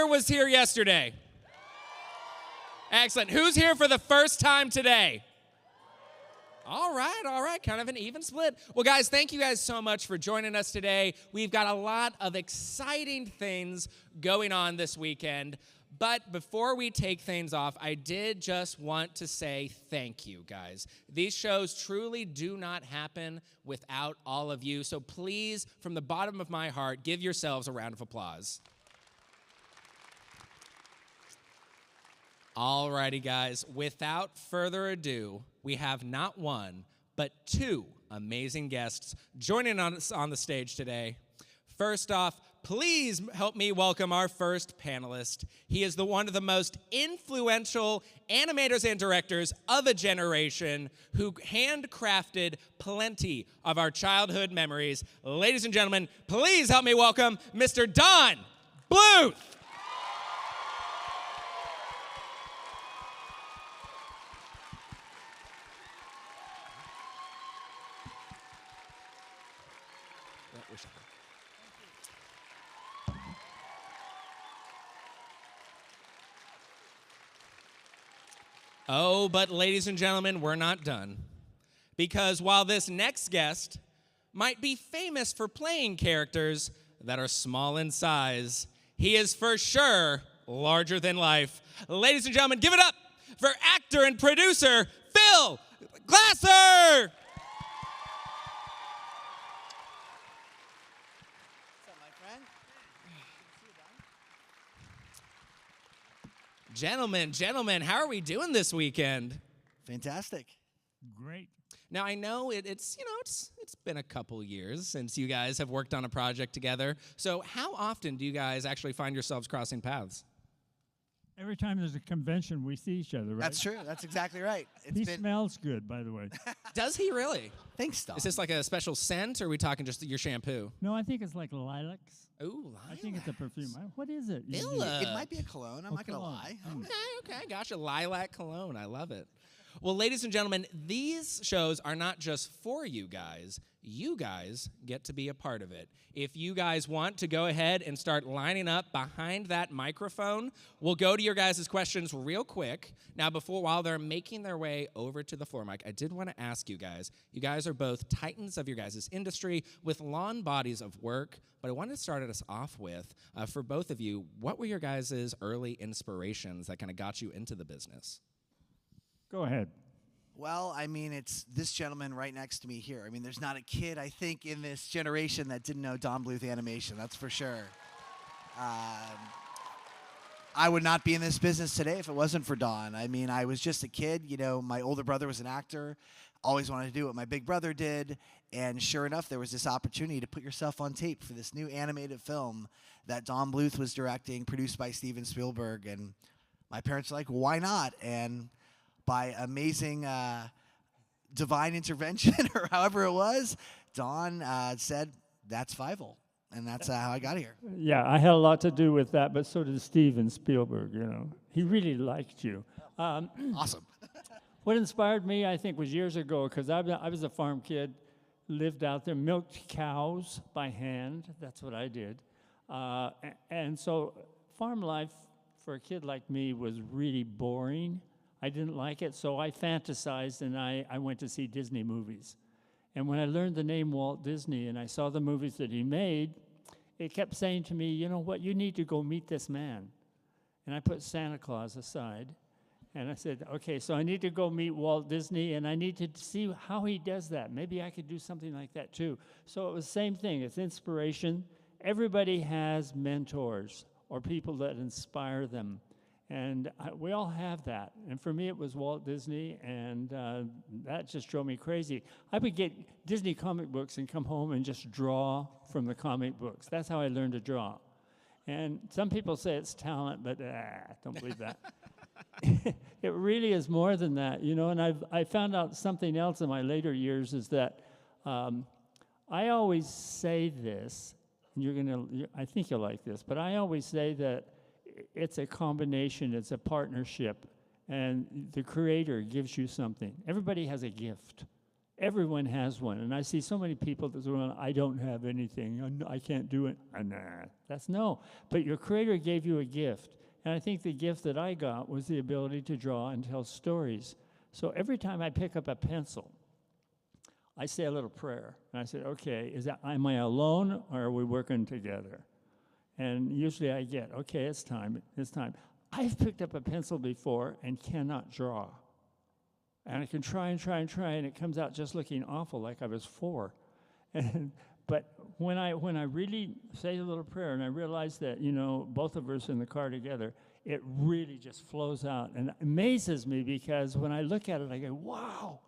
was here yesterday? Excellent. Who's here for the first time today? All right. Kind of an even split. Well, guys, thank you guys so much for joining us today. We've got a lot of exciting things going on this weekend. But before we take things off, I did just want to say thank you, guys. These shows truly do not happen without all of you. So please, from the bottom of my heart, give yourselves a round of applause. All righty, guys. Without further ado, we have not one, but two amazing guests joining us on the stage today. First off, please help me welcome our first panelist. He is one of the most influential animators and directors of a generation who handcrafted plenty of our childhood memories. Ladies and gentlemen, please help me welcome Mr. Don Bluth. Oh, but ladies and gentlemen, we're not done. Because while this next guest might be famous for playing characters that are small in size, he is for sure larger than life. Ladies and gentlemen, give it up for actor and producer Phillip Glasser! Gentlemen, how are we doing this weekend? Fantastic. Great. Now, I know it's been a couple years since you guys have worked on a project together. So how often do you guys actually find yourselves crossing paths? Every time there's a convention, we see each other, right? That's true. That's exactly right. He smells good, by the way. Does he really? Thanks, Don. Is this like a special scent, or are we talking just your shampoo? No, I think it's like lilacs. Ooh, lilacs. I think it's a perfume. What is it? It might be a cologne. I'm not going to cologne. lie. Okay, gotcha. Lilac cologne. I love it. Well, ladies and gentlemen, these shows are not just for you guys. You guys get to be a part of it. If you guys want to go ahead and start lining up behind that microphone, we'll go to your guys' questions real quick. Now, while they're making their way over to the floor mic, I did want to ask you guys are both titans of your guys' industry with long bodies of work, but I wanted to start us off with, for both of you, what were your guys' early inspirations that kind of got you into the business? Go ahead. Well, I mean, it's this gentleman right next to me here. I mean, there's not a kid, I think, in this generation that didn't know Don Bluth animation. That's for sure. I would not be in this business today if it wasn't for Don. I mean, I was just a kid. You know, my older brother was an actor. Always wanted to do what my big brother did. And sure enough, there was this opportunity to put yourself on tape for this new animated film that Don Bluth was directing, produced by Steven Spielberg. And my parents were like, why not? And by amazing divine intervention, or however it was, Don said, that's Fievel. And that's how I got here. Yeah, I had a lot to do with that, but so did Steven Spielberg, you know. He really liked you. Awesome. What inspired me, I think, was years ago, because I was a farm kid, lived out there, milked cows by hand. That's what I did. And so farm life for a kid like me was really boring. I didn't like it, so I fantasized, and I went to see Disney movies. And when I learned the name Walt Disney and I saw the movies that he made, it kept saying to me, you know what, you need to go meet this man. And I put Santa Claus aside, and I said, okay, so I need to go meet Walt Disney, and I need to see how he does that. Maybe I could do something like that too. So it was the same thing. It's inspiration. Everybody has mentors or people that inspire them. And we all have that. And for me, it was Walt Disney, and that just drove me crazy. I would get Disney comic books and come home and just draw from the comic books. That's how I learned to draw. And some people say it's talent, but don't believe that. It really is more than that, you know. And I found out something else in my later years is that I always say this, and I think you'll like this, but I always say that it's a combination, it's a partnership, and the creator gives you something. Everybody has a gift, Everyone has one. And I see so many people that say, I don't have anything. I can't do it. Nah, that's no. But your creator gave you a gift. And I think the gift that I got was the ability to draw and tell stories. So every time I pick up a pencil, I say a little prayer. And I say, okay, am I alone or are we working together? And usually I get, okay, it's time. I've picked up a pencil before and cannot draw. And I can try, and it comes out just looking awful, like I was 4. But when I really say a little prayer, and I realize that, both of us in the car together, it really just flows out. And it amazes me because when I look at it, I go, wow,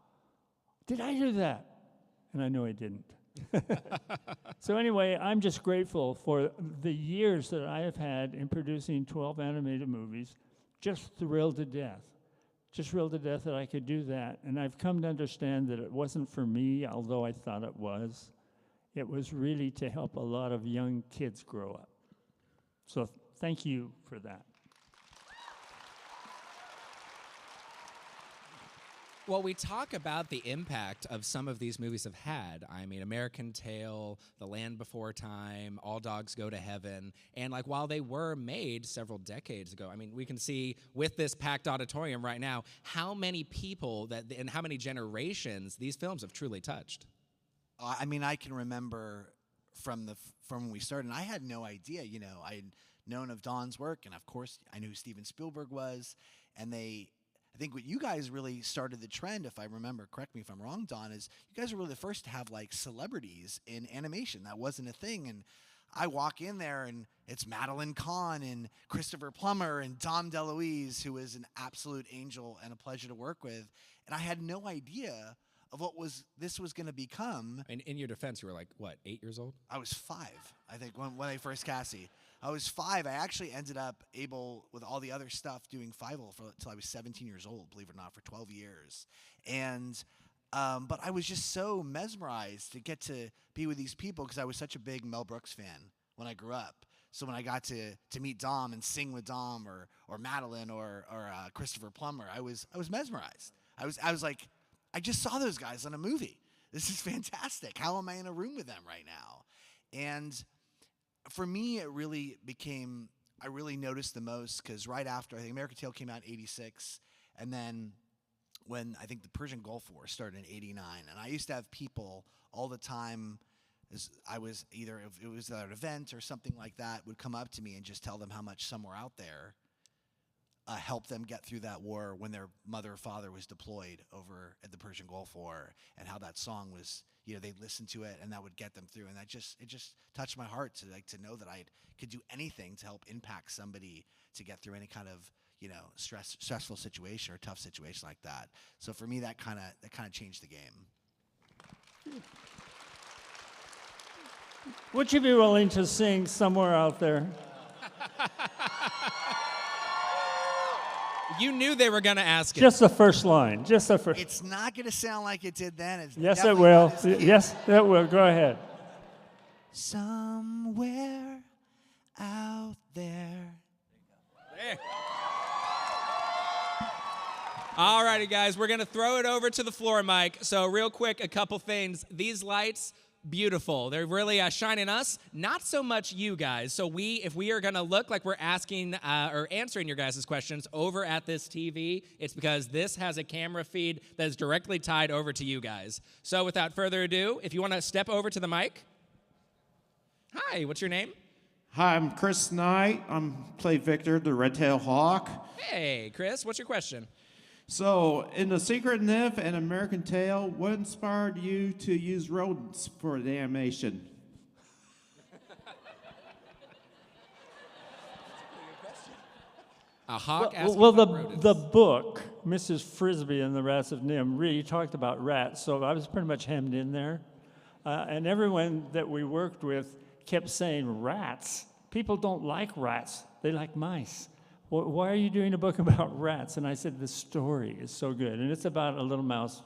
did I do that? And I know I didn't. So anyway, I'm just grateful for the years that I have had in producing 12 animated movies, just thrilled to death. Just thrilled to death that I could do that. And I've come to understand that it wasn't for me, although I thought it was. It was really to help a lot of young kids grow up. So thank you for that. Well, we talk about the impact of some of these movies have had. I mean, American Tail, The Land Before Time, All Dogs Go to Heaven. And while they were made several decades ago, I mean, we can see with this packed auditorium right now how many people and how many generations these films have truly touched. I mean, I can remember from when we started, and I had no idea, I had known of Don's work, and of course, I knew who Steven Spielberg was, and I think what you guys really started the trend, if I remember, correct me if I'm wrong, Don, is you guys were really the first to have celebrities in animation. That wasn't a thing. And I walk in there and it's Madeline Kahn and Christopher Plummer and Dom DeLuise, who is an absolute angel and a pleasure to work with. And I had no idea of what this was going to become. And in your defense, you were 8 years old? I was 5, I think, when I first cast you. I was 5. I actually ended up able, with all the other stuff, doing Fievel until I was 17 years old, believe it or not, for 12 years. And but I was just so mesmerized to get to be with these people because I was such a big Mel Brooks fan when I grew up. So when I got to meet Dom and sing with Dom or Madeline or Christopher Plummer, I was mesmerized. I was like, I just saw those guys on a movie. This is fantastic. How am I in a room with them right now? And for me, it really became, I really noticed the most because right after, I think American Tail came out in 86, and then when I think the Persian Gulf War started in 89, and I used to have people all the time, as I was either, if it was at an event or something like that, would come up to me and just tell them how much somewhere out there helped them get through that war when their mother or father was deployed over at the Persian Gulf War, and how that song was, they'd listen to it and that would get them through. And it just touched my heart to know that I could do anything to help impact somebody to get through any kind of, stressful situation or tough situation like that. So for me, that kind of changed the game. Would you be willing to sing Somewhere Out There? You knew they were going to ask it. Just the first line. Just the first. It's not going to sound like it did then. It's yes, it will. Yes, it will. Go ahead. Somewhere out there. All righty, guys. We're going to throw it over to the floor, Mike. So real quick, a couple things. These lights, beautiful. They're really shining us, not so much you guys. So if we are going to look like we're asking or answering your guys' questions over at this TV, it's because this has a camera feed that is directly tied over to you guys. So without further ado, if you want to step over to the mic. Hi, what's your name? Hi, I'm Chris Knight. Play Victor, the red-tailed hawk. Hey, Chris, what's your question? So, in The Secret of NIMH and American Tail, what inspired you to use rodents for the animation? A hawk asking well, about rodents. the book, Mrs. Frisbee and the Rats of NIMH, really talked about rats, so I was pretty much hemmed in there. And everyone that we worked with kept saying, rats? People don't like rats. They like mice. Why are you doing a book about rats? And I said, the story is so good. And it's about a little mouse,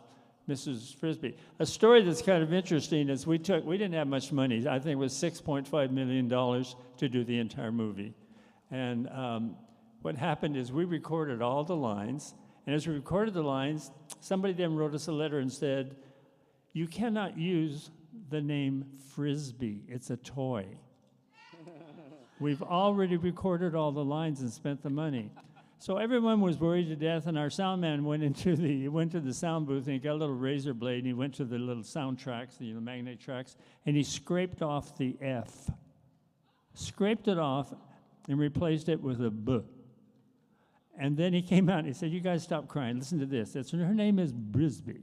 Mrs. Frisbee. A story that's kind of interesting is we didn't have much money. I think it was $6.5 million to do the entire movie. And what happened is we recorded all the lines. And as we recorded the lines, somebody then wrote us a letter and said, You cannot use the name Frisbee. It's a toy. We've already recorded all the lines and spent the money. So everyone was worried to death, and our sound man went to the sound booth, and he got a little razor blade, and he went to the little sound tracks, the magnetic tracks, and he scraped off the F. Scraped it off and replaced it with a B. And then he came out and he said, "You guys stop crying. Listen to this. Her name is Brisbee."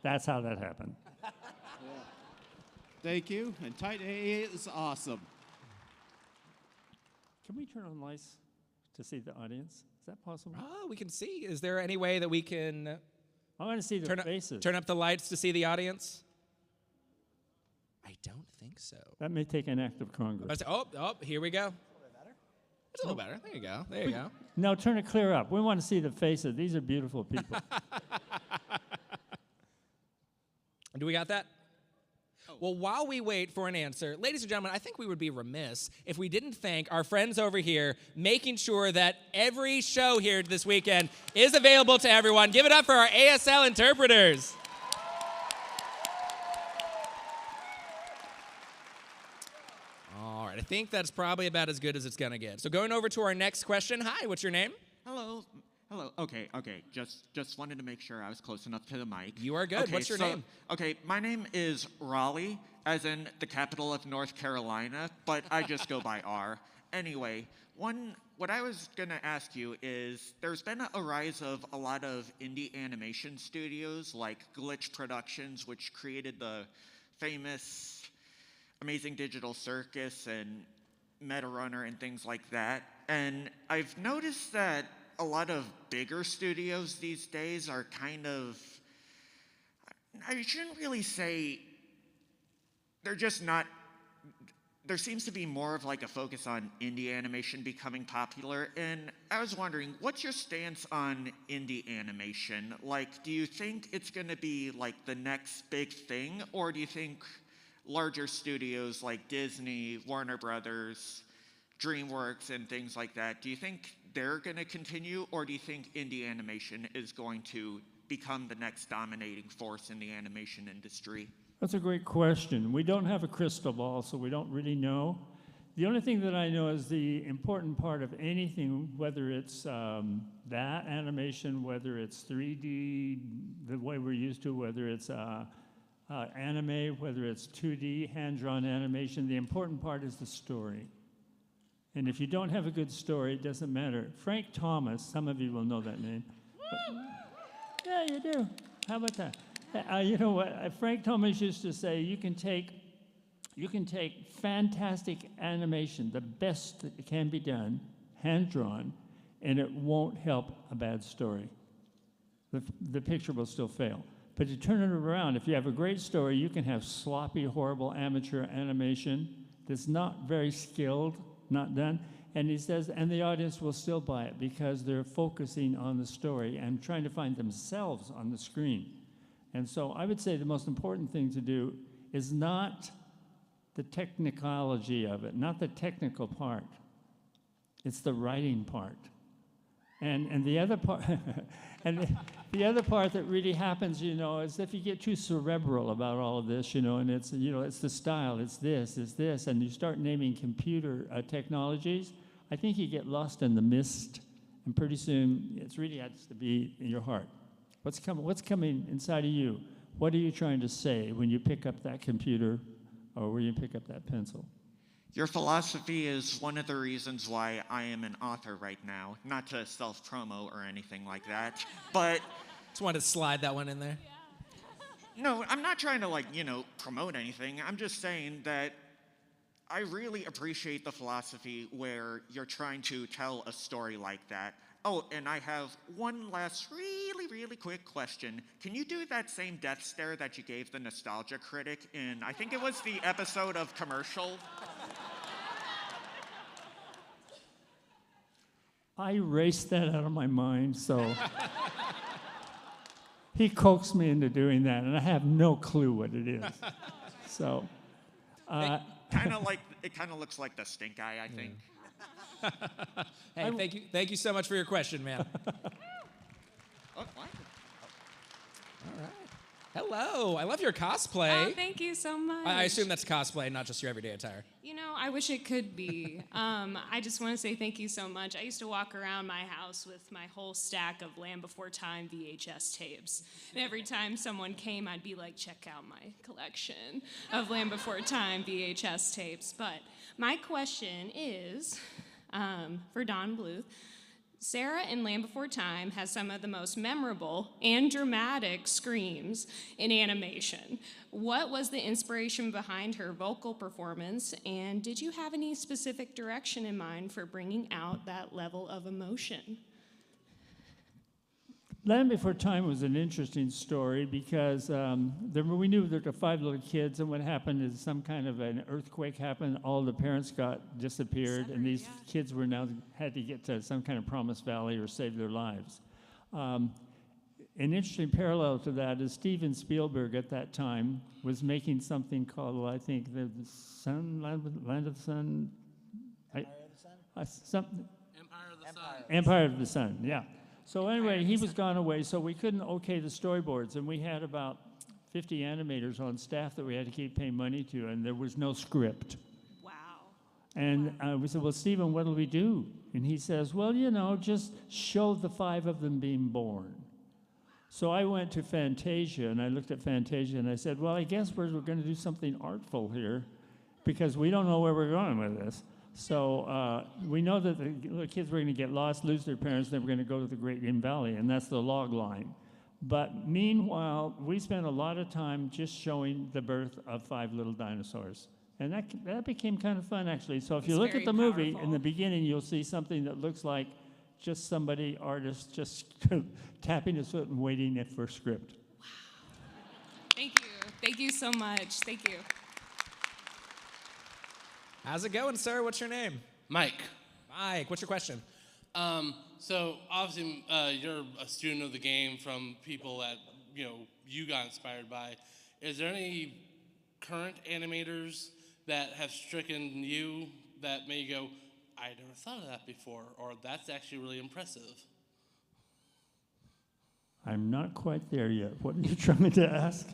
That's how that happened. Thank you. And Tight A is awesome. Can we turn on lights to see the audience? Is that possible? Oh, we can see. Is there any way that we can I want to see their faces. turn up the lights to see the audience? I don't think so. That may take an act of Congress. Oh, here we go. It's a little better. There you go. There you go. No, turn it clear up. We want to see the faces. These are beautiful people. Do we got that? Well, while we wait for an answer, ladies and gentlemen, I think we would be remiss if we didn't thank our friends over here making sure that every show here this weekend is available to everyone. Give it up for our ASL interpreters. All right, I think that's probably about as good as it's going to get. So going over to our next question. Hi, what's your name? Hello. Okay. Just wanted to make sure I was close enough to the mic. You are good. Okay, What's your name? Okay, my name is Raleigh, as in the capital of North Carolina, but I just go by R. Anyway, what I was gonna ask you is, there's been a rise of a lot of indie animation studios like Glitch Productions, which created the famous Amazing Digital Circus and Meta Runner and things like that. And I've noticed that a lot of bigger studios these days are kind of, I shouldn't really say, they're just not, there seems to be more of like a focus on indie animation becoming popular. And I was wondering, what's your stance on indie animation? Like, do you think it's gonna be like the next big thing? Or do you think larger studios like Disney, Warner Brothers, DreamWorks, and things like that, do you think they're going to continue, or do you think indie animation is going to become the next dominating force in the animation industry? That's a great question. We don't have a crystal ball, so we don't really know. The only thing that I know is the important part of anything, whether it's that animation, whether it's 3D, the way we're used to, whether it's anime, whether it's 2D, hand-drawn animation, the important part is the story. And if you don't have a good story, it doesn't matter. Frank Thomas, some of you will know that name. Yeah, you do. How about that? You know what? Frank Thomas used to say, you can take fantastic animation, the best that can be done, hand-drawn, and it won't help a bad story. The picture will still fail. But to turn it around, if you have a great story, you can have sloppy, horrible amateur animation that's not very skilled, not done. And he says, and the audience will still buy it because they're focusing on the story and trying to find themselves on the screen. And so I would say the most important thing to do is not the technicology of it, not the technical part. It's the writing part. And the other part, the other part that really happens, you know, is if you get too cerebral about all of this, you know, and it's, you know, it's the style, it's this, and you start naming computer technologies, I think you get lost in the mist, and pretty soon it really has to be in your heart. What's coming inside of you? What are you trying to say when you pick up that computer or when you pick up that pencil? Your philosophy is one of the reasons why I am an author right now. Not to self-promo or anything like that, but... Just wanted to slide that one in there. No, I'm not trying to, like, you know, promote anything. I'm just saying that I really appreciate the philosophy where you're trying to tell a story like that. Oh, and I have one last really, really quick question. Can you do that same death stare that you gave the Nostalgia Critic in, I think it was the episode of Commercial? I erased that out of my mind, so he coaxed me into doing that, and I have no clue what it is. So, it kind of looks like the stink eye, I think. Hey, thank you so much for your question, man. Oh, what? All right. Hello. I love your cosplay. Oh, thank you so much. I assume that's cosplay, not just your everyday attire. You know, I wish it could be. I just want to say thank you so much. I used to walk around my house with my whole stack of Land Before Time VHS tapes. And every time someone came, I'd be like, check out my collection of Land Before Time VHS tapes. But my question is for Don Bluth. Sarah in Land Before Time has some of the most memorable and dramatic screams in animation. What was the inspiration behind her vocal performance, and did you have any specific direction in mind for bringing out that level of emotion? Land Before Time was an interesting story because we knew there were 5 little kids, and what happened is some kind of an earthquake happened. All the parents got disappeared, and these kids were now had to get to some kind of Promised Valley or save their lives. An interesting parallel to that is Steven Spielberg at that time was making something called, I think, the Sun, Land of the Sun. Empire of the Sun. Empire of the Sun, yeah. So anyway, he was gone away, so we couldn't okay the storyboards, and we had about 50 animators on staff that we had to keep paying money to, and there was no script. Wow. And we said, well, Stephen, what'll we do? And he says, well, you know, just show the 5 of them being born. So I went to Fantasia, and I looked at Fantasia, and I said, well, I guess we're going to do something artful here, because we don't know where we're going with this. So we know that the kids were going to get lost, lose their parents, then we're going to go to the Great Green Valley, and that's the log line. But meanwhile, we spent a lot of time just showing the birth of 5 little dinosaurs. And that became kind of fun, actually. So if you look at the movie, in the beginning, you'll see something that looks like just artist, just tapping his foot and waiting for a script. Wow. Thank you. Thank you so much. Thank you. How's it going, sir? What's your name? Mike. Mike, what's your question? So obviously you're a student of the game from people that you got inspired by. Is there any current animators that have stricken you that made you go, I never thought of that before, or that's actually really impressive? I'm not quite there yet. What are you trying to ask?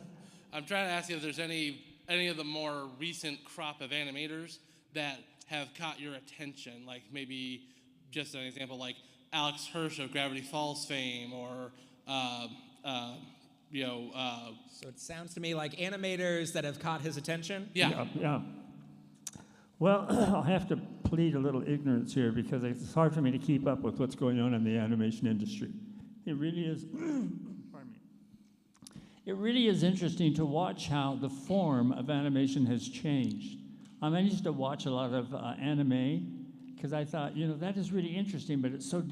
I'm trying to ask you if there's any of the more recent crop of animators that have caught your attention, like maybe just an example, like Alex Hirsch of Gravity Falls fame, or So it sounds to me like animators that have caught his attention. Yeah. Well, I'll have to plead a little ignorance here because it's hard for me to keep up with what's going on in the animation industry. It really is. Pardon me. It really is interesting to watch how the form of animation has changed. I used to watch a lot of anime because I thought, that is really interesting, but it's so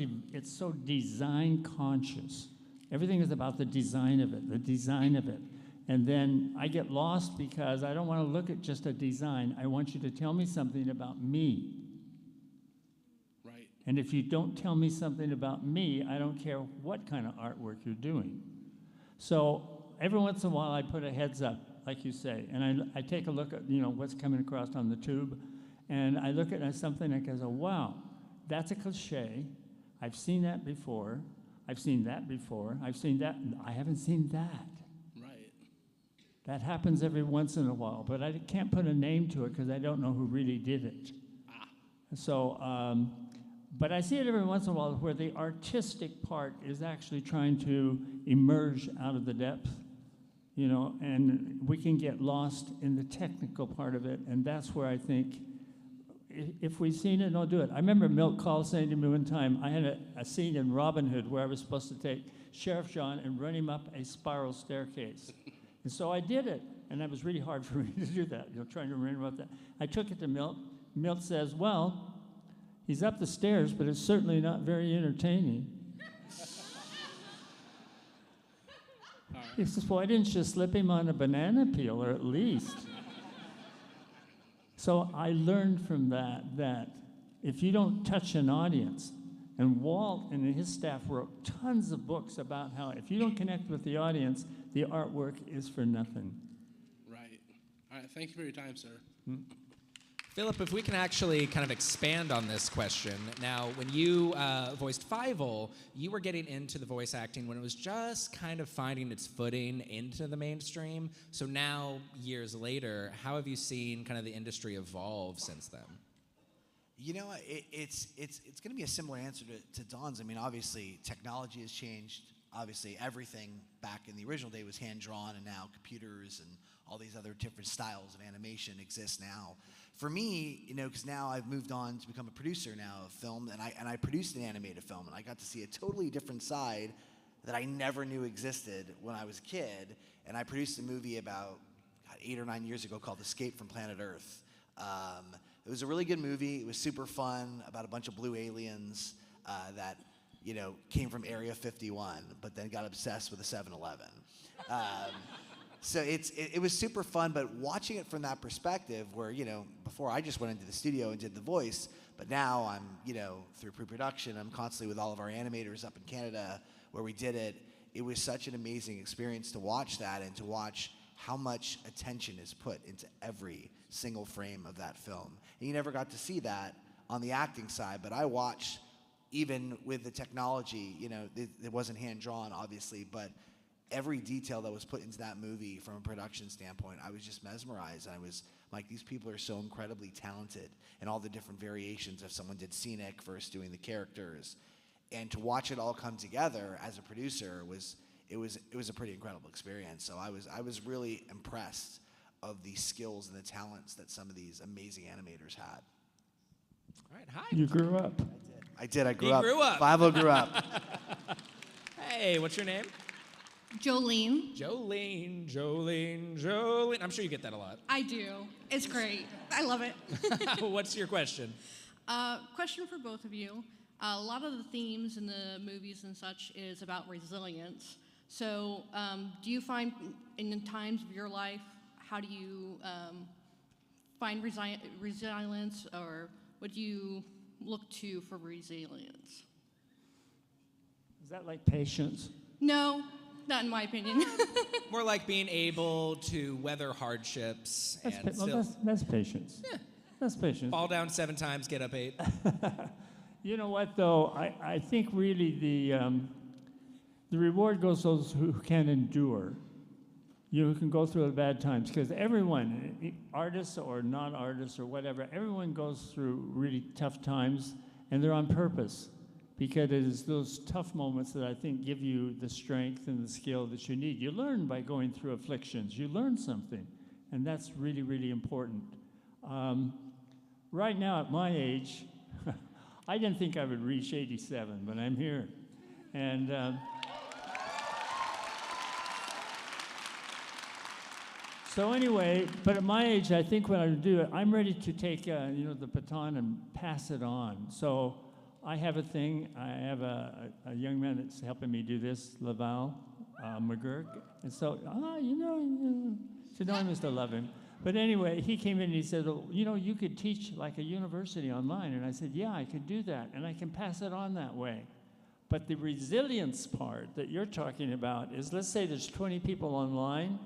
design conscious. Everything is about the design of it. And then I get lost because I don't want to look at just a design. I want you to tell me something about me. Right. And if you don't tell me something about me, I don't care what kind of artwork you're doing. So every once in a while I put a heads up, like you say, and I take a look at what's coming across on the tube, and I look at something and I go, wow, that's a cliche. I've seen that before. I've seen that before. I've seen that. I haven't seen that. Right. That happens every once in a while, but I can't put a name to it because I don't know who really did it. So, but I see it every once in a while where the artistic part is actually trying to emerge out of the depth. And we can get lost in the technical part of it, and that's where I think if we've seen it, don't do it. I remember Milt Call saying to me one time, I had a scene in Robin Hood where I was supposed to take Sheriff John and run him up a spiral staircase. And so I did it, and that was really hard for me to do that, trying to remember about that. I took it to Milt. Milt says, well, he's up the stairs, but it's certainly not very entertaining. He says, why didn't you slip him on a banana peel, or at least? So I learned from that if you don't touch an audience, and Walt and his staff wrote tons of books about how if you don't connect with the audience, the artwork is for nothing. Right. All right, thank you for your time, sir. Philip, if we can actually kind of expand on this question. Now, when you voiced Fievel, you were getting into the voice acting when it was just kind of finding its footing into the mainstream. So now, years later, how have you seen kind of the industry evolve since then? You know, it's going to be a similar answer to Don's. I mean, obviously, technology has changed. Obviously, everything back in the original day was hand-drawn, and now computers and all these other different styles of animation exist now. For me, you know, because now I've moved on to become a producer now of film, and I produced an animated film, and I got to see a totally different side that I never knew existed when I was a kid. And I produced a movie about 8 or 9 years ago called Escape from Planet Earth. It was a really good movie. It was super fun about a bunch of blue aliens that, you know, came from Area 51, but then got obsessed with a 7-Eleven. So it was super fun, but watching it from that perspective where, you know, before I just went into the studio and did the voice, but now I'm, you know, through pre-production, I'm constantly with all of our animators up in Canada where we did it. It was such an amazing experience to watch that and to watch how much attention is put into every single frame of that film. And you never got to see that on the acting side, but I watched, even with the technology, you know, it wasn't hand-drawn, obviously, but every detail that was put into that movie from a production standpoint, I was just mesmerized. I was like, these people are so incredibly talented, and all the different variations of someone did scenic versus doing the characters. And to watch it all come together as a producer it was a pretty incredible experience. So I was really impressed of the skills and the talents that some of these amazing animators had. All right, hi. You grew up. I did. I grew He up. grew up. Fievel grew up. Hey, what's your name? Jolene. Jolene. I'm sure you get that a lot. I do. It's great. I love it. What's your question? Question for both of you. A lot of the themes in the movies and such is about resilience. So do you find in the times of your life, how do you find resilience, or what do you look to for resilience? Is that like patience? No, not in my opinion. More like being able to weather hardships and still That's patience. Yeah. That's patience. fall down 7 times, get up 8. You know what, though? I think really the reward goes to those who can endure. You can go through the bad times, because everyone, artists or non-artists or whatever, everyone goes through really tough times, and they're on purpose, because it is those tough moments that I think give you the strength and the skill that you need. You learn by going through afflictions. You learn something, and that's really, really important. Right now, at my age, I didn't think I would reach 87, but I'm here. And so anyway, but at my age, I think when I do it, I'm ready to take the baton and pass it on. So I have a thing. I have a young man that's helping me do this, Laval McGurk. And so, so no, I must love him. But anyway, he came in and he said, well, you could teach like a university online. And I said, yeah, I could do that. And I can pass it on that way. But the resilience part that you're talking about is, let's say there's 20 people online,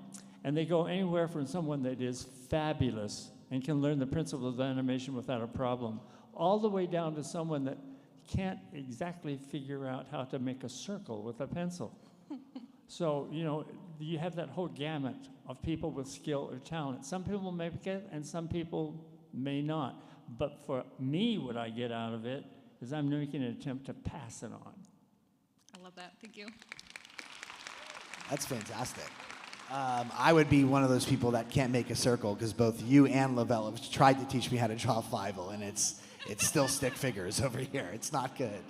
and they go anywhere from someone that is fabulous and can learn the principles of animation without a problem, all the way down to someone that can't exactly figure out how to make a circle with a pencil. So, you have that whole gamut of people with skill or talent. Some people may get, and some people may not. But for me, what I get out of it is I'm making an attempt to pass it on. I love that. Thank you. That's fantastic. I would be one of those people that can't make a circle, because both you and Lavelle have tried to teach me how to draw Fievel, and it's still stick figures over here. It's not good.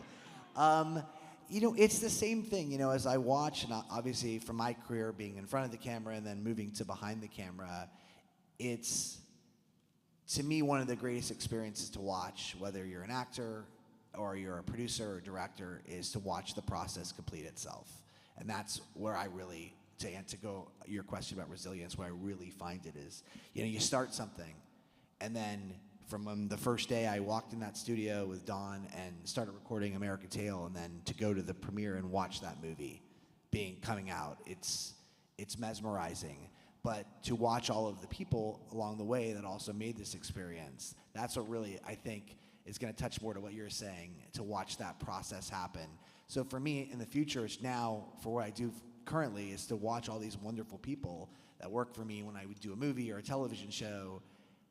It's the same thing, as I watch, and obviously from my career being in front of the camera and then moving to behind the camera, it's, to me, one of the greatest experiences to watch, whether you're an actor or you're a producer or director, is to watch the process complete itself. And that's where I really, to go your question about resilience, where I really find it is, you start something, and then from the first day I walked in that studio with Don and started recording American Tail, and then to go to the premiere and watch that movie coming out, it's mesmerizing. but to watch all of the people along the way that also made this experience, that's what really, I think, is going to touch more to what you're saying, to watch that process happen. So for me, in the future, it's now, for what I do currently, is to watch all these wonderful people that work for me when I would do a movie or a television show,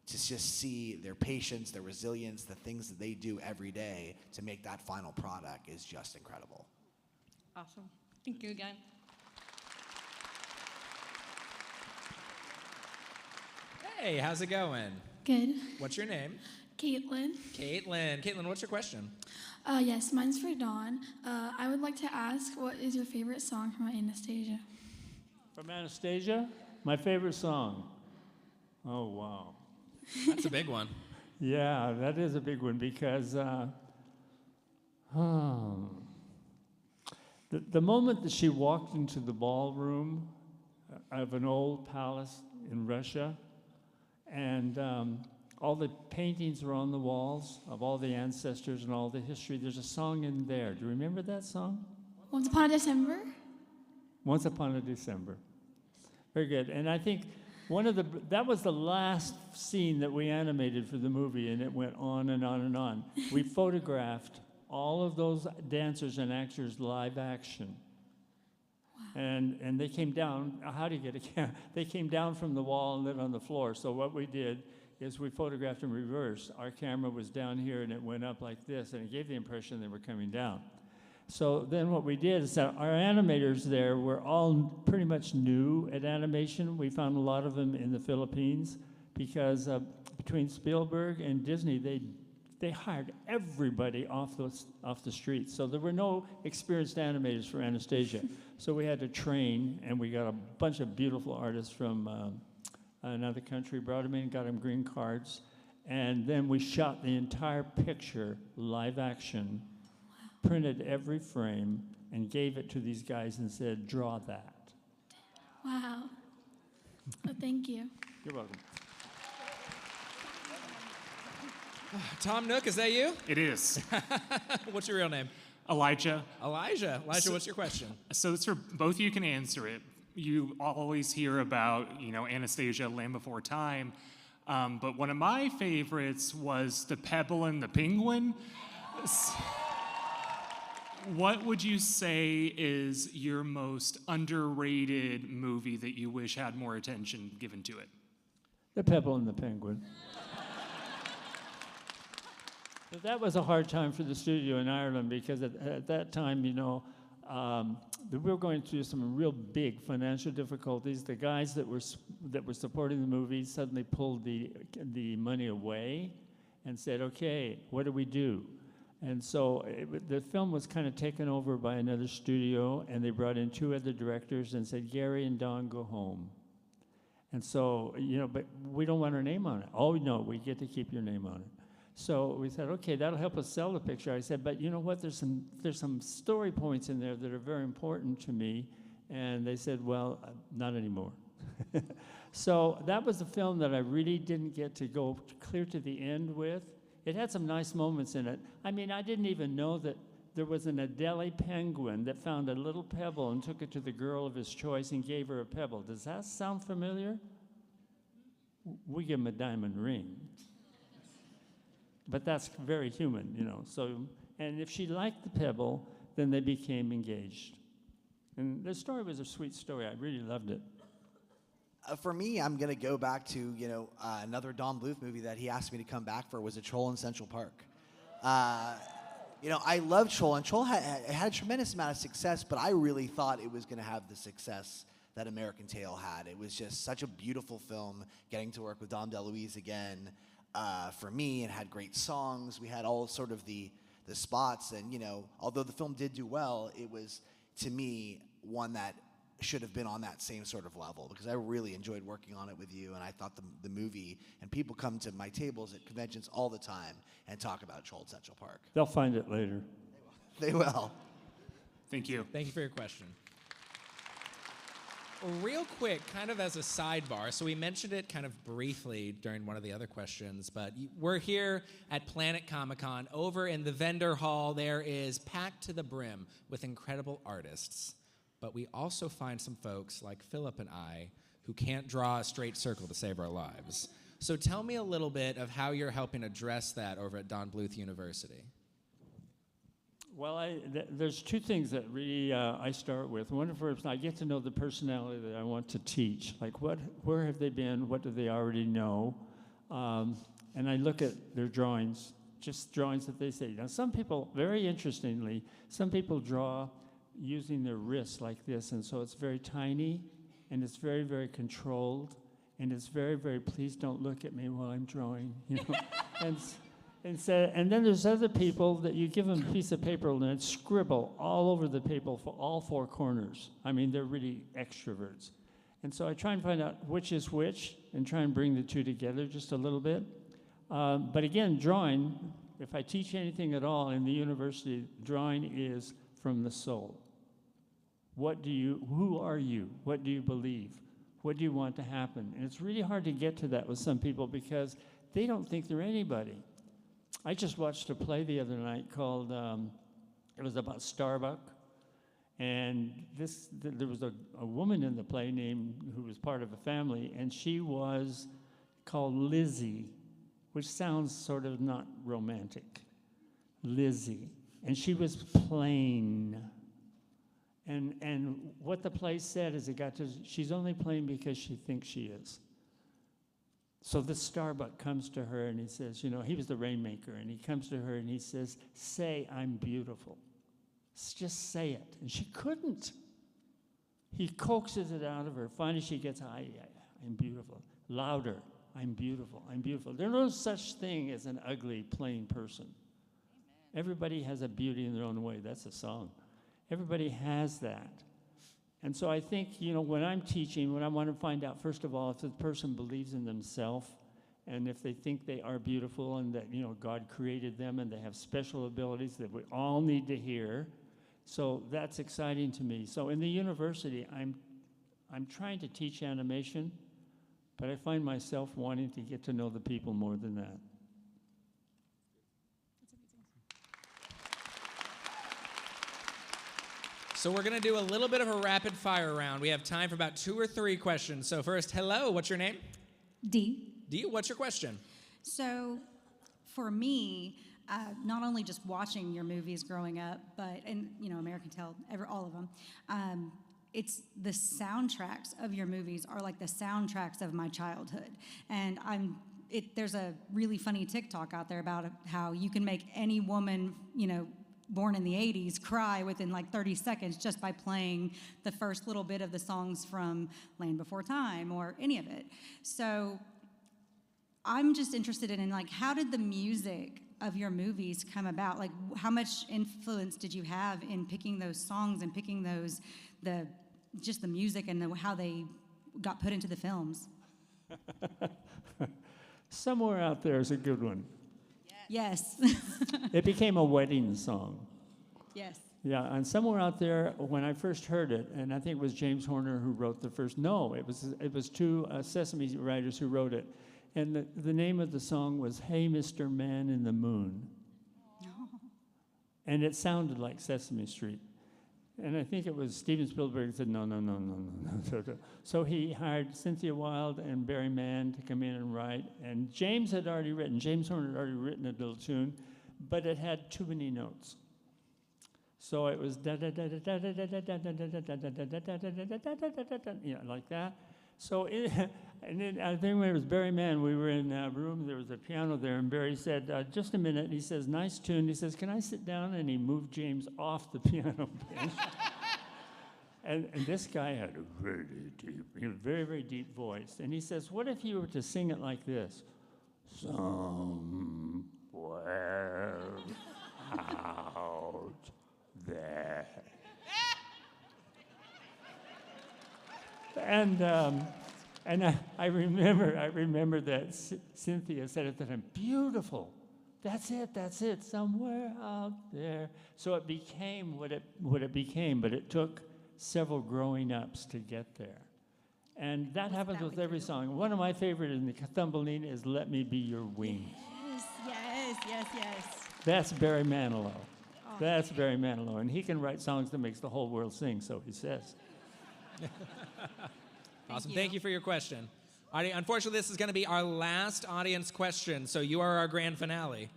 to just see their patience, their resilience, the things that they do every day to make that final product is just incredible. Awesome. Thank you again. Hey, how's it going? Good. What's your name? Caitlin. Caitlin, what's your question? Yes, mine's for Dawn. I would like to ask, what is your favorite song from Anastasia? From Anastasia, my favorite song. Oh, wow. That's a big one. Yeah, that is a big one because the moment that she walked into the ballroom of an old palace in Russia, and all the paintings were on the walls of all the ancestors and all the history. There's a song in there. Do you remember that song? Once Upon a December? Once Upon a December. Very good. And I think that was the last scene that we animated for the movie, and it went on and on and on. We photographed all of those dancers and actors live action. And they came down. How do you get a camera? They came down from the wall and lived on the floor. So what we did is we photographed in reverse. Our camera was down here and it went up like this, and it gave the impression they were coming down. So then what we did is that our animators there were all pretty much new at animation. We found a lot of them in the Philippines because between Spielberg and Disney, they hired everybody off the streets. So there were no experienced animators for Anastasia. So we had to train, and we got a bunch of beautiful artists from another country, brought them in, got them green cards, and then we shot the entire picture live action, printed every frame, and gave it to these guys and said, draw that. Wow. Well, thank you. You're welcome. Tom Nook, is that you? It is. What's your real name? Elijah. Elijah, what's your question? So it's for both of you can answer it. You always hear about, Anastasia, Land Before Time. But one of my favorites was The Pebble and the Penguin. What would you say is your most underrated movie that you wish had more attention given to it? The Pebble and the Penguin. But that was a hard time for the studio in Ireland because at that time, we were going through some real big financial difficulties. The guys that were supporting the movie suddenly pulled the money away and said, "Okay, what do we do?" And so the film was kind of taken over by another studio, and they brought in 2 other directors and said, "Gary and Don, go home." And so, but we don't want our name on it. Oh, no, we get to keep your name on it. So we said, okay, that'll help us sell the picture. I said, but you know what? There's some story points in there that are very important to me. And they said, well, not anymore. So that was a film that I really didn't get to go clear to the end with. It had some nice moments in it. I mean, I didn't even know that there was an Adelie penguin that found a little pebble and took it to the girl of his choice and gave her a pebble. Does that sound familiar? We give him a diamond ring. But that's very human, So, and if she liked the pebble, then they became engaged. And the story was a sweet story. I really loved it. For me, I'm going to go back to, another Don Bluth movie that he asked me to come back for was A Troll in Central Park. I love Troll, and Troll had a tremendous amount of success, but I really thought it was going to have the success that American Tail had. It was just such a beautiful film, getting to work with Dom DeLuise again. For me, it had great songs. We had all sort of the spots, and although the film did do well, it was, to me, one that should have been on that same sort of level because I really enjoyed working on it with you, and I thought the movie, and people come to my tables at conventions all the time and talk about Troll in Central Park. They'll find it later. They will. Thank you. Thank you for your question. Real quick, kind of as a sidebar, so we mentioned it kind of briefly during one of the other questions, but we're here at Planet Comicon. Over in the vendor hall, there is packed to the brim with incredible artists. But we also find some folks like Phillip and I who who can't draw a straight circle to save our lives. So tell me a little bit of how you're helping address that over at Don Bluth University. Well, there's two things that really I start with. One, first, I get to know the personality that I want to teach. Like, where have they been? What do they already know? And I look at their drawings, just drawings that they say. Now, some people, very interestingly, some people draw using their wrists like this, and so it's very tiny, and it's very, very controlled, and it's very, very, please don't look at me while I'm drawing, you know. And then there's other people that you give them a piece of paper and it's scribble all over the paper for all four corners. I mean, they're really extroverts. And so I try and find out which is which and try and bring the two together just a little bit. But again, drawing, if I teach anything at all in the university, drawing is from the soul. Who are you? What do you believe? What do you want to happen? And it's really hard to get to that with some people because they don't think they're anybody. I just watched a play the other night called, it was about Starbuck. And there was a woman in the play who was part of a family, and she was called Lizzie, which sounds sort of not romantic. Lizzie. And she was plain. And what the play said is she's only plain because she thinks she is. So this Starbuck comes to her and he says, you know, he was the rainmaker, and he comes to her and he says, say I'm beautiful. Just say it. And she couldn't. He coaxes it out of her. Finally she gets, I'm beautiful. Louder, I'm beautiful, I'm beautiful. There's no such thing as an ugly, plain person. Amen. Everybody has a beauty in their own way. That's a song. Everybody has that. And so I think, you know, when I'm teaching, what I want to find out, first of all, if the person believes in themselves and if they think they are beautiful and that, you know, God created them and they have special abilities that we all need to hear. So that's exciting to me. So in the university, I'm trying to teach animation, but I find myself wanting to get to know the people more than that. So we're going to do a little bit of a rapid fire round. We have time for about 2 or 3 questions. So first, hello, what's your name? Dee. Dee, what's your question? So for me, not only just watching your movies growing up, and you know, American Tail, all of them, it's the soundtracks of your movies are like the soundtracks of my childhood. And there's a really funny TikTok out there about how you can make any woman, you know, born in the 80s cry within like 30 seconds just by playing the first little bit of the songs from Land Before Time or any of it. So I'm just interested in like, how did the music of your movies come about? Like, how much influence did you have in picking those songs and picking just the music and how they got put into the films? Somewhere Out There is a good one. Yes. It became a wedding song. Yes. Yeah, and Somewhere Out There, when I first heard it, and I think it was James Horner who wrote the first, no, it was 2 Sesame writers who wrote it. And the name of the song was Hey, Mr. Man in the Moon. Oh. And it sounded like Sesame Street. And I think it was Steven Spielberg who said, no. So he hired Cynthia Wilde and Barry Mann to come in and write. And James Horner had already written a little tune, but it had too many notes. So it was like that. So and then I think when it was Barry Mann, we were in a room, there was a piano there, and Barry said, just a minute. And he says, nice tune. He says, can I sit down? And he moved James off the piano bench. and this guy had a very, very deep voice. And he says, what if you were to sing it like this? Somewhere out there. And I remember that Cynthia said at the time, beautiful, that's it, somewhere out there. So it became what it became, but it took several growing ups to get there. And that happens with every song. One of my favorite in the Thumbelina is Let Me Be Your Wing. Yes. That's Barry Manilow. Oh. That's Barry Manilow. And he can write songs that makes the whole world sing, so he says. Awesome. Thank you for your question. Unfortunately, this is going to be our last audience question, so you are our grand finale.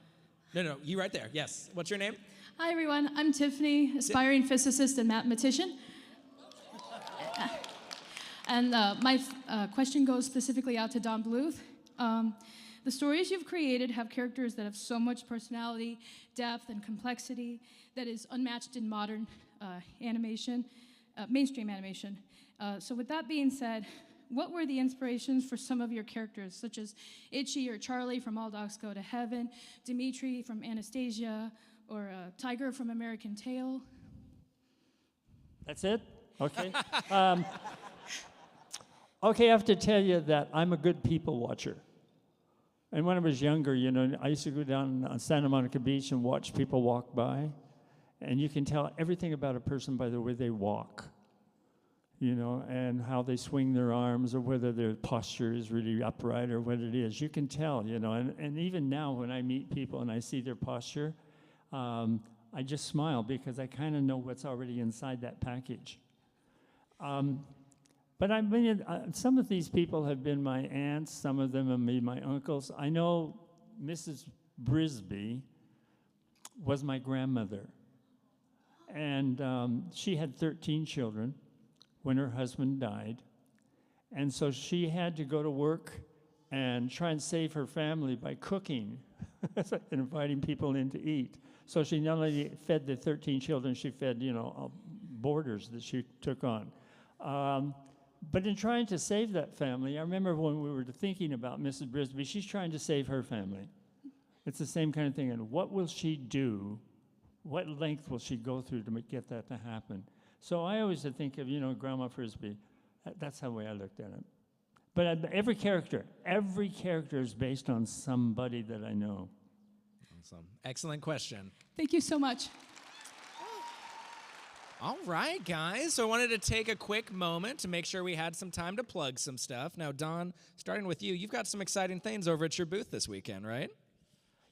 No, you right there. Yes. What's your name? Hi, everyone. I'm Tiffany, aspiring physicist and mathematician. And my question goes specifically out to Don Bluth. The stories you've created have characters that have so much personality, depth, and complexity that is unmatched in modern animation, mainstream animation. So with that being said, what were the inspirations for some of your characters, such as Itchy or Charlie from All Dogs Go to Heaven, Dimitri from Anastasia, or Tiger from American Tail? That's it? Okay. Okay, I have to tell you that I'm a good people watcher. And when I was younger, I used to go down on Santa Monica Beach and watch people walk by. And you can tell everything about a person by the way they walk, and how they swing their arms, or whether their posture is really upright or what it is. You can tell, and even now when I meet people and I see their posture, I just smile because I kind of know what's already inside that package. But I mean, some of these people have been my aunts, some of them have been my uncles. I know Mrs. Brisby was my grandmother. And she had 13 children when her husband died. And so she had to go to work and try and save her family by cooking and inviting people in to eat. So she not only fed the 13 children, she fed, boarders that she took on. But in trying to save that family, I remember when we were thinking about Mrs. Brisby, she's trying to save her family. It's the same kind of thing. And what will she do? What length will she go through to get that to happen? So I always think of, Grandma Frisbee. That's the way I looked at it. But every character is based on somebody that I know. Awesome. Excellent question. Thank you so much. All right, guys. So I wanted to take a quick moment to make sure we had some time to plug some stuff. Now, Don, starting with you, you've got some exciting things over at your booth this weekend, right?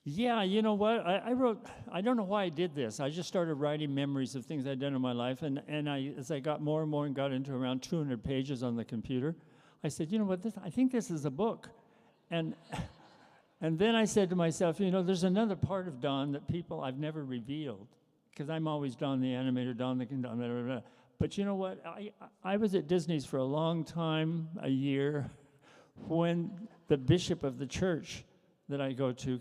Yeah, you know what? I wrote, I don't know why I did this. I just started writing memories of things I'd done in my life. And as I got more and more and got into around 200 pages on the computer, I said, you know what? I think this is a book. And then I said to myself, there's another part of Don that I've never revealed. Because I'm always Don the animator, Don the... Blah, blah, blah. But you know what? I was at Disney's for a long time, a year, when the bishop of the church that I go to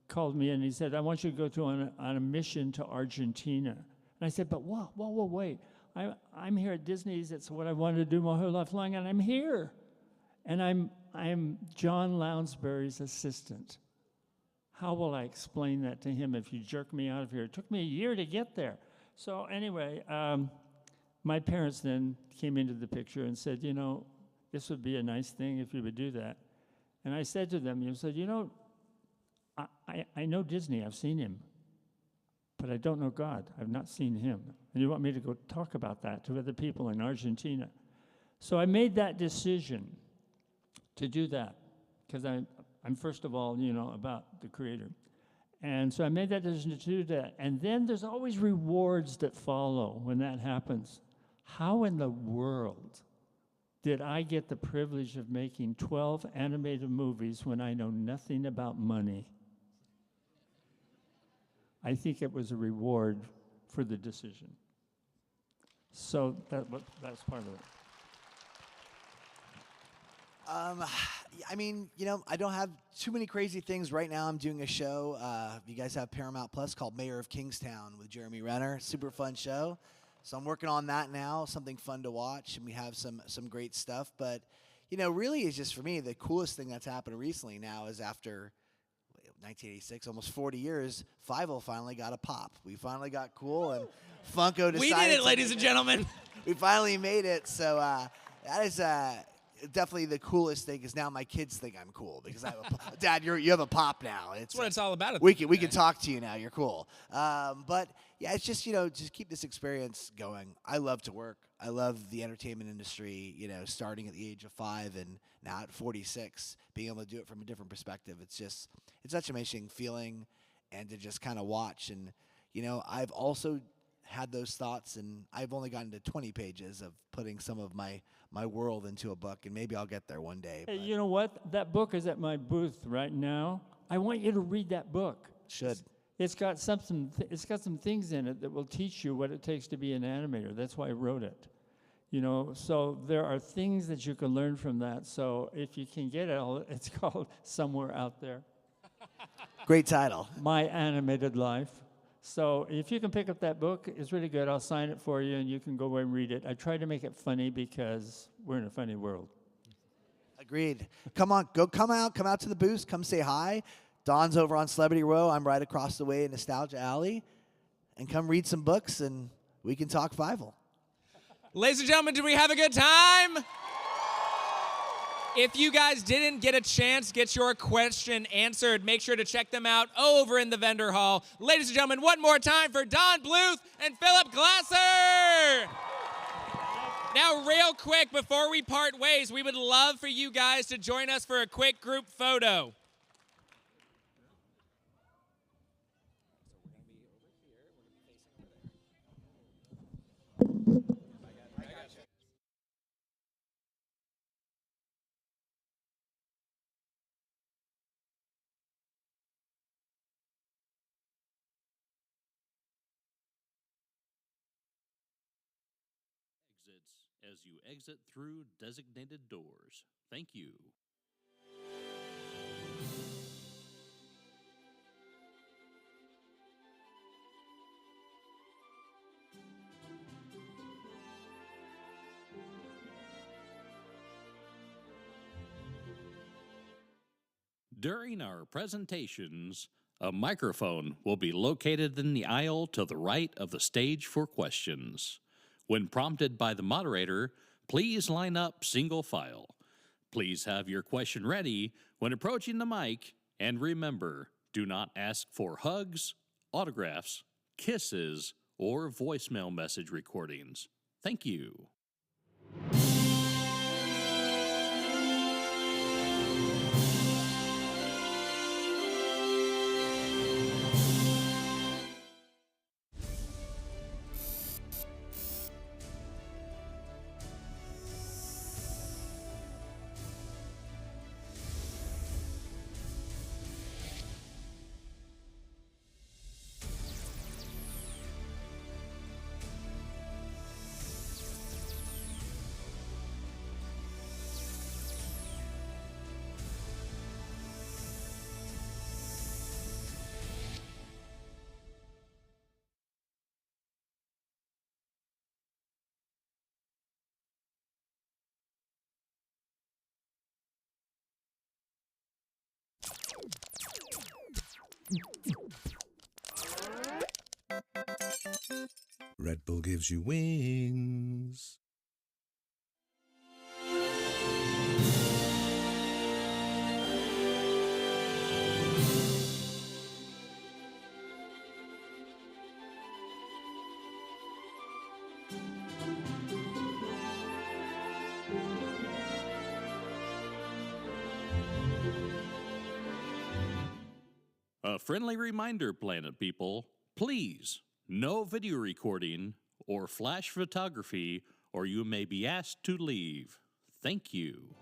called me and he said, I want you to go on a mission to Argentina. And I said, but whoa, wait. I'm here at Disney's. It's what I wanted to do my whole life long, and I'm here. And I'm John Lounsbury's assistant. How will I explain that to him if you jerk me out of here? It took me a year to get there. So anyway, my parents then came into the picture and said, this would be a nice thing if you would do that. And I said to them, I know Disney, I've seen him, but I don't know God. I've not seen him. And you want me to go talk about that to other people in Argentina. So I made that decision to do that because I'm first of all, about the Creator. And so I made that decision to do that. And then there's always rewards that follow when that happens. How in the world did I get the privilege of making 12 animated movies when I know nothing about money? I think it was a reward for the decision. So that's part of it. I mean, I don't have too many crazy things right now. I'm doing a show. You guys have Paramount Plus called Mayor of Kingstown with Jeremy Renner. Super fun show. So I'm working on that now, something fun to watch, and we have some great stuff. But, really it's just for me, the coolest thing that's happened recently now is after 1986, almost 40 years, Fievel finally got a pop. We finally got cool, and Funko decided... We did it, ladies and gentlemen. We finally made it. So that is... definitely the coolest thing is now my kids think I'm cool because I have Dad, you have a pop now. That's what it's all about. We can talk to you now. You're cool. But yeah, it's just just keep this experience going. I love to work. I love the entertainment industry. Starting at the age of 5 and now at 46, being able to do it from a different perspective. It's such an amazing feeling, and to just kind of watch. And I've also had those thoughts, and I've only gotten to 20 pages of putting some of my world into a book, and maybe I'll get there one day. Hey, you know what? That book is at my booth right now. I want you to read that book. Should. It's got some things in it that will teach you what it takes to be an animator. That's why I wrote it. You know, so there are things that you can learn from that. So if you can get it, it's called Somewhere Out There. Great title. My Animated Life. So if you can pick up that book, it's really good. I'll sign it for you, and you can go away and read it. I try to make it funny because we're in a funny world. Agreed. Come on, come out to the booth, come say hi. Don's over on Celebrity Row. I'm right across the way in Nostalgia Alley. And come read some books, and we can talk Fievel. Ladies and gentlemen, did we have a good time? If you guys didn't get a chance to get your question answered, make sure to check them out over in the vendor hall. Ladies and gentlemen, one more time for Don Bluth and Phillip Glasser. Now, real quick, before we part ways, we would love for you guys to join us for a quick group photo. As you exit through designated doors. Thank you. During our presentations, a microphone will be located in the aisle to the right of the stage for questions. When prompted by the moderator, please line up single file. Please have your question ready when approaching the mic, and remember, do not ask for hugs, autographs, kisses, or voicemail message recordings. Thank you. Red Bull gives you wings. A friendly reminder, Planet people, please, no video recording or flash photography, or you may be asked to leave. Thank you.